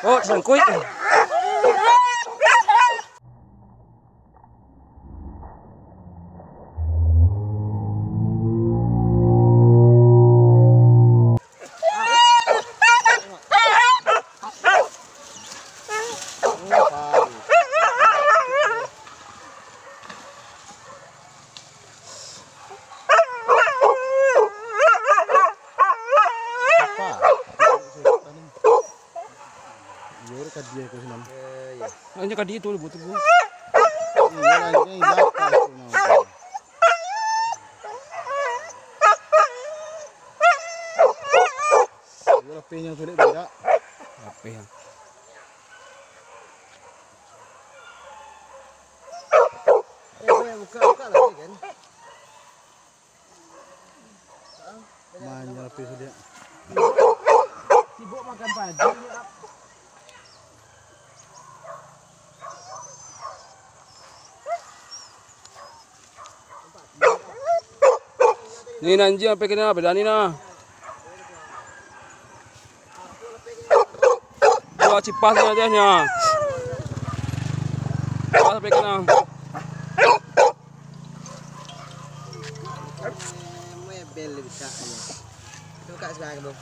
Oh, sangkut. Hanya kadi itu butuh bu. Yang sulit beda. Apa yang? Buka lagi kan. Mana lapis dia? Sibuk makan padi. Ni nanti apa kena berani na? Dua cipas ni aja nya. Cipas apa kena? Mebel buka. Buka sekarang, Bang.